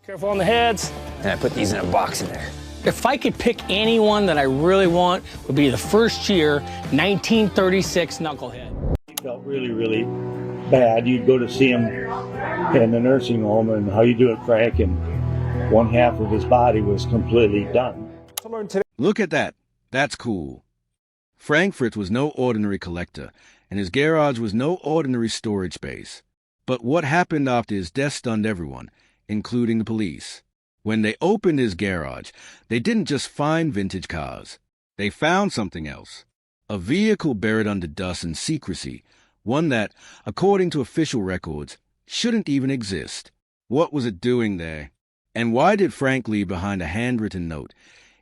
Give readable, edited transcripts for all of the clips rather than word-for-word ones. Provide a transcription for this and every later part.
Careful on the heads. And I put these in a box in there. If I could pick anyone that I really want, would be the first year, 1936 Knucklehead. He felt really, really bad. You'd go to see him in the nursing home, and how you do it, Frank, and one half of his body was completely done. Look at that. That's cool. Frank Fritz was no ordinary collector, and his garage was no ordinary storage space. But what happened after his death stunned everyone, including the police. When they opened his garage, they didn't just find vintage cars. They found something else. A vehicle buried under dust and secrecy, one that, according to official records, shouldn't even exist. What was it doing there? And why did Frank leave behind a handwritten note,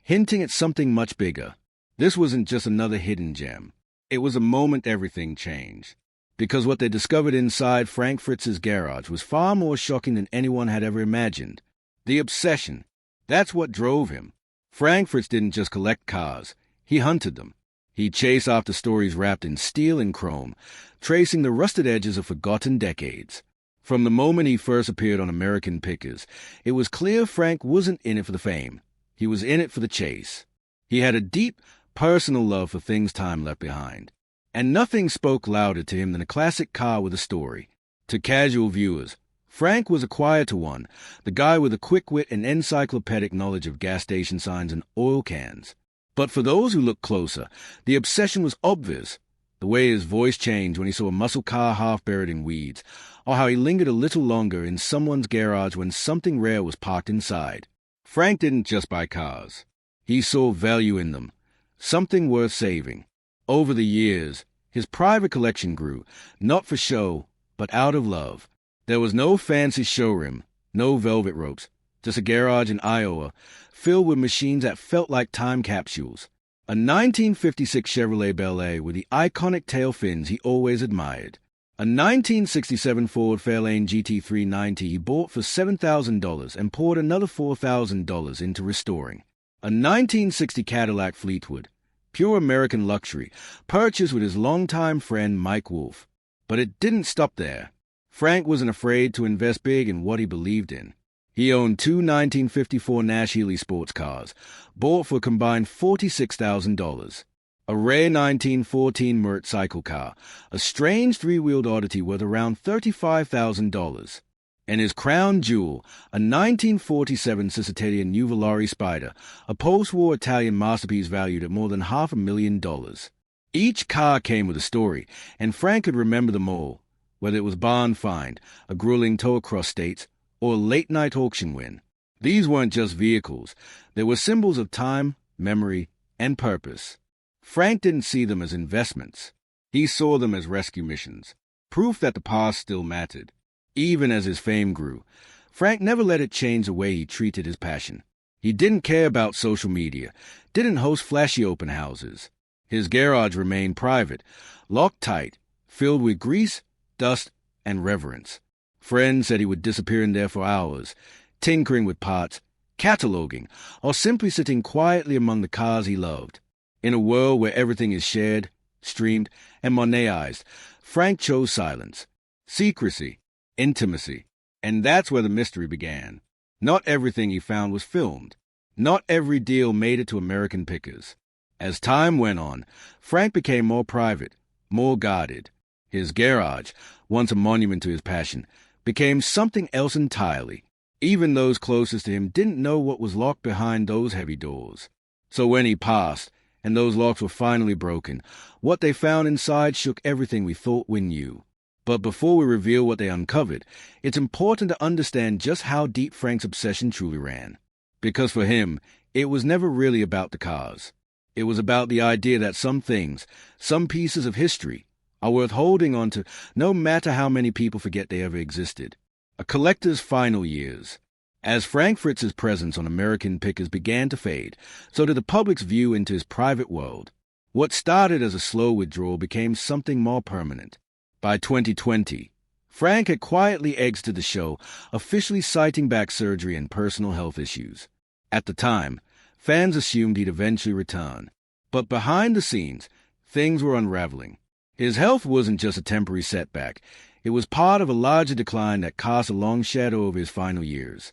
hinting at something much bigger? This wasn't just another hidden gem. It was a moment everything changed. Because what they discovered inside Frank Fritz's garage was far more shocking than anyone had ever imagined. The obsession. That's what drove him. Frank Fritz didn't just collect cars. He hunted them. He chased after stories wrapped in steel and chrome, tracing the rusted edges of forgotten decades. From the moment he first appeared on American Pickers, it was clear Frank wasn't in it for the fame. He was in it for the chase. He had a deep, personal love for things time left behind. And nothing spoke louder to him than a classic car with a story. To casual viewers, Frank was a quieter one, the guy with a quick wit and encyclopedic knowledge of gas station signs and oil cans. But for those who looked closer, the obsession was obvious. The way his voice changed when he saw a muscle car half buried in weeds, or how he lingered a little longer in someone's garage when something rare was parked inside. Frank didn't just buy cars. He saw value in them, something worth saving. Over the years, his private collection grew, not for show, but out of love. There was no fancy showroom, no velvet ropes, just a garage in Iowa filled with machines that felt like time capsules. A 1956 Chevrolet Bel Air with the iconic tail fins he always admired. A 1967 Ford Fairlane GT390 he bought for $7,000 and poured another $4,000 into restoring. A 1960 Cadillac Fleetwood, pure American luxury, purchased with his longtime friend Mike Wolfe. But it didn't stop there. Frank wasn't afraid to invest big in what he believed in. He owned two 1954 Nash Healey sports cars, bought for a combined $46,000. A rare 1914 Mert cycle car, a strange three-wheeled oddity worth around $35,000. And his crown jewel, a 1947 Cincinnati Nuvolari Spider, a post-war Italian masterpiece valued at more than $500,000. Each car came with a story, and Frank could remember them all, whether it was barn find, a grueling tow across states, or a late-night auction win. These weren't just vehicles. They were symbols of time, memory, and purpose. Frank didn't see them as investments. He saw them as rescue missions, proof that the past still mattered. Even as his fame grew, Frank never let it change the way he treated his passion. He didn't care about social media, didn't host flashy open houses. His garage remained private, locked tight, filled with grease, dust, and reverence. Friends said he would disappear in there for hours, tinkering with parts, cataloging, or simply sitting quietly among the cars he loved. In a world where everything is shared, streamed, and monetized, Frank chose silence, secrecy, intimacy, and that's where the mystery began. Not everything he found was filmed. Not every deal made it to American Pickers. As time went on, Frank became more private, more guarded. His garage, once a monument to his passion, became something else entirely. Even those closest to him didn't know what was locked behind those heavy doors. So when he passed, and those locks were finally broken, what they found inside shook everything we thought we knew. But before we reveal what they uncovered, it's important to understand just how deep Frank's obsession truly ran. Because for him, it was never really about the cars. It was about the idea that some things, some pieces of history, are worth holding on to no matter how many people forget they ever existed. A collector's final years. As Frank Fritz's presence on American Pickers began to fade, so did the public's view into his private world. What started as a slow withdrawal became something more permanent. By 2020, Frank had quietly exited the show, officially citing back surgery and personal health issues. At the time, fans assumed he'd eventually return. But behind the scenes, things were unraveling. His health wasn't just a temporary setback. It was part of a larger decline that cast a long shadow over his final years.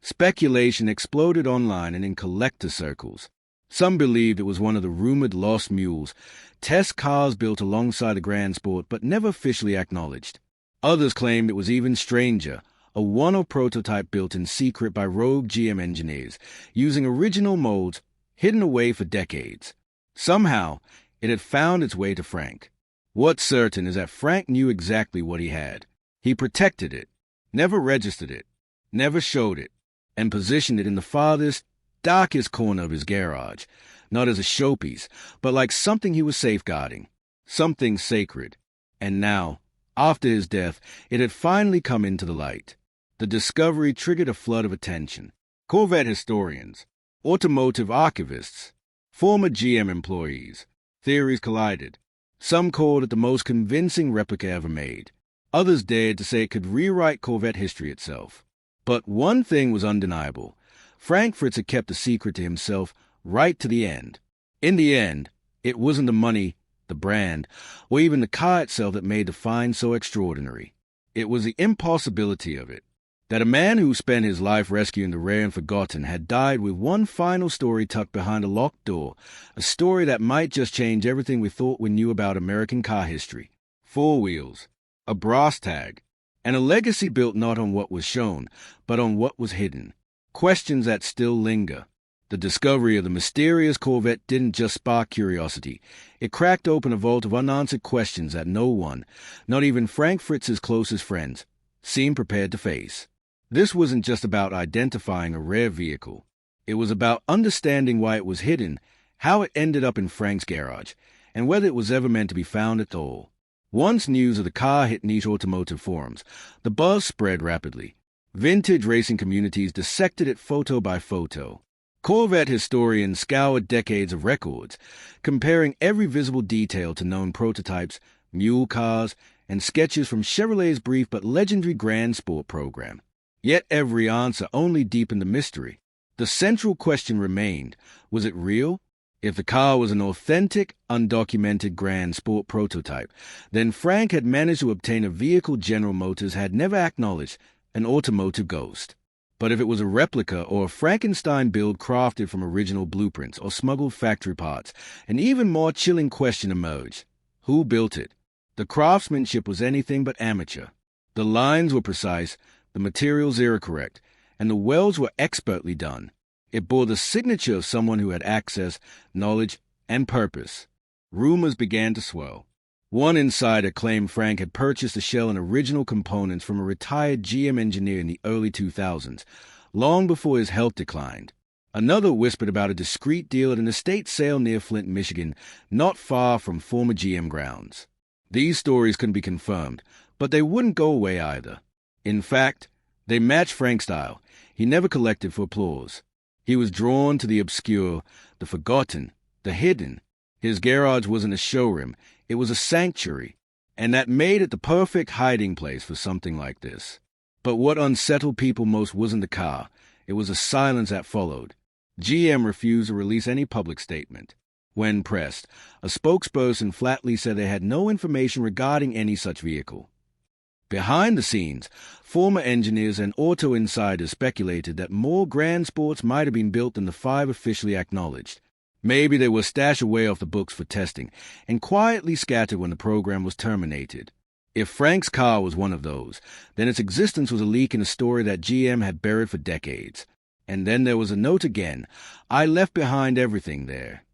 Speculation exploded online and in collector circles. Some believed it was one of the rumored lost mules, test cars built alongside the Grand Sport but never officially acknowledged. Others claimed it was even stranger, a one-off prototype built in secret by rogue GM engineers, using original molds hidden away for decades. Somehow, it had found its way to Frank. What's certain is that Frank knew exactly what he had. He protected it, never registered it, never showed it, and positioned it in the farthest, darkest corner of his garage, not as a showpiece, but like something he was safeguarding, something sacred. And now, after his death, it had finally come into the light. The discovery triggered a flood of attention. Corvette historians, automotive archivists, former GM employees. Theories collided. Some called it the most convincing replica ever made. Others dared to say it could rewrite Corvette history itself. But one thing was undeniable. Frank Fritz had kept the secret to himself right to the end. In the end, it wasn't the money, the brand, or even the car itself that made the find so extraordinary. It was the impossibility of it. That a man who spent his life rescuing the rare and forgotten had died with one final story tucked behind a locked door, a story that might just change everything we thought we knew about American car history. 4 wheels, a brass tag, and a legacy built not on what was shown, but on what was hidden. Questions that still linger. The discovery of the mysterious Corvette didn't just spark curiosity. It cracked open a vault of unanswered questions that no one, not even Frank Fritz's closest friends, seemed prepared to face. This wasn't just about identifying a rare vehicle. It was about understanding why it was hidden, how it ended up in Frank's garage, and whether it was ever meant to be found at all. Once news of the car hit niche automotive forums, the buzz spread rapidly. Vintage racing communities dissected it photo by photo. Corvette historians scoured decades of records, comparing every visible detail to known prototypes, mule cars, and sketches from Chevrolet's brief but legendary Grand Sport program. Yet every answer only deepened the mystery. The central question remained, was it real? If the car was an authentic, undocumented Grand Sport prototype, then Frank had managed to obtain a vehicle General Motors had never acknowledged, an automotive ghost. But if it was a replica or a Frankenstein build crafted from original blueprints or smuggled factory parts, an even more chilling question emerged. Who built it? The craftsmanship was anything but amateur. The lines were precise, the materials era-correct, and the welds were expertly done. It bore the signature of someone who had access, knowledge, and purpose. Rumors began to swirl. One insider claimed Frank had purchased the shell and original components from a retired GM engineer in the early 2000s, long before his health declined. Another whispered about a discreet deal at an estate sale near Flint, Michigan, not far from former GM grounds. These stories couldn't be confirmed, but they wouldn't go away either. In fact, they matched Frank's style. He never collected for applause. He was drawn to the obscure, the forgotten, the hidden. His garage wasn't a showroom, it was a sanctuary, and that made it the perfect hiding place for something like this. But what unsettled people most wasn't the car, it was the silence that followed. GM refused to release any public statement. When pressed, a spokesperson flatly said they had no information regarding any such vehicle. Behind the scenes, former engineers and auto insiders speculated that more Grand Sports might have been built than the 5 officially acknowledged. Maybe they were stashed away off the books for testing and quietly scattered when the program was terminated. If Frank's car was one of those, then its existence was a leak in a story that GM had buried for decades. And then there was a note again, I left behind everything there.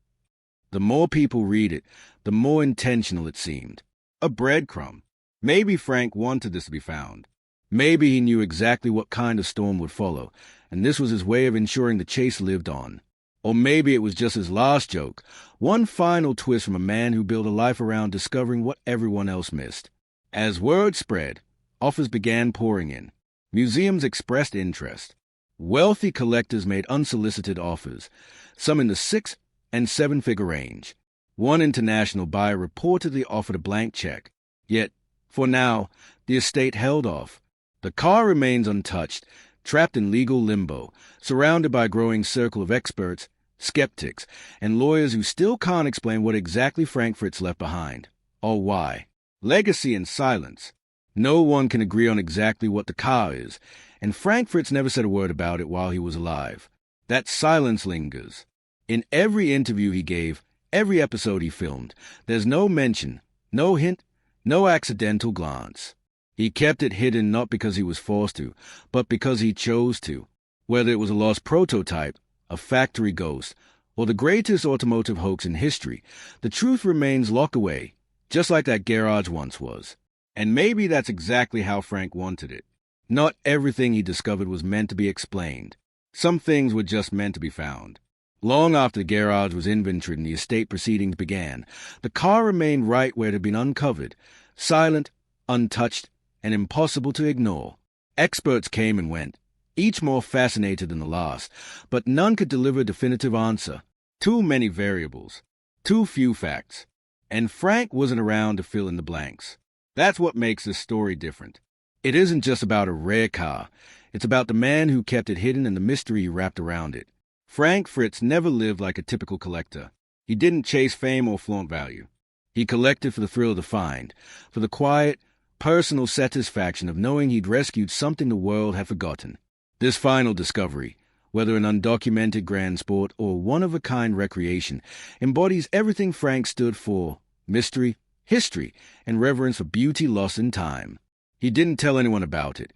The more people read it, the more intentional it seemed. A breadcrumb. Maybe Frank wanted this to be found. Maybe he knew exactly what kind of storm would follow, and this was his way of ensuring the chase lived on. Or maybe it was just his last joke, one final twist from a man who built a life around discovering what everyone else missed. As word spread, offers began pouring in. Museums expressed interest. Wealthy collectors made unsolicited offers, some in the 6- and 7-figure range. One international buyer reportedly offered a blank check. Yet, for now, the estate held off. The car remains untouched, trapped in legal limbo, surrounded by a growing circle of experts, skeptics, and lawyers who still can't explain what exactly Frank Fritz left behind, or why. Legacy and silence. No one can agree on exactly what the car is, And Frank Fritz never said a word about it while he was alive. That silence lingers. In every interview he gave, every episode he filmed, there's no mention, no hint, no accidental glance. He kept it hidden not because he was forced to, but because he chose to. Whether it was a lost prototype, a factory ghost, or the greatest automotive hoax in history, the truth remains locked away, just like that garage once was. And maybe that's exactly how Frank wanted it. Not everything he discovered was meant to be explained. Some things were just meant to be found. Long after the garage was inventoried and the estate proceedings began, the car remained right where it had been uncovered, silent, untouched, and impossible to ignore. Experts came and went, each more fascinated than the last, but none could deliver a definitive answer. Too many variables, too few facts. And Frank wasn't around to fill in the blanks. That's what makes this story different. It isn't just about a rare car. It's about the man who kept it hidden and the mystery he wrapped around it. Frank Fritz never lived like a typical collector. He didn't chase fame or flaunt value. He collected for the thrill of the find, for the quiet, personal satisfaction of knowing he'd rescued something the world had forgotten. This final discovery, whether an undocumented grand sport or one-of-a-kind recreation, embodies everything Frank stood for: mystery, history, and reverence for beauty lost in time. He didn't tell anyone about it,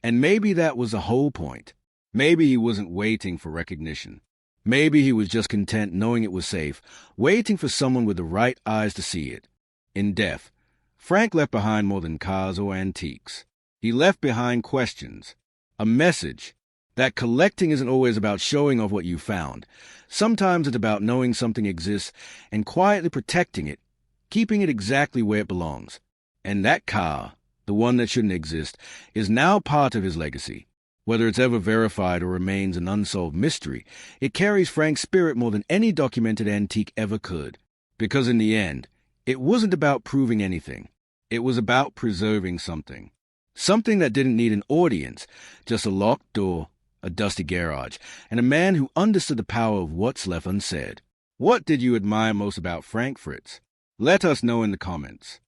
and maybe that was the whole point. Maybe he wasn't waiting for recognition. Maybe he was just content knowing it was safe, waiting for someone with the right eyes to see it. In death, Frank left behind more than cars or antiques. He left behind questions, a message that collecting isn't always about showing off what you found. Sometimes it's about knowing something exists and quietly protecting it, keeping it exactly where it belongs. And that car, the one that shouldn't exist, is now part of his legacy. Whether it's ever verified or remains an unsolved mystery, it carries Frank's spirit more than any documented antique ever could. Because in the end, it wasn't about proving anything. It was about preserving something. Something that didn't need an audience, just a locked door, a dusty garage, and a man who understood the power of what's left unsaid. What did you admire most about Frank Fritz? Let us know in the comments.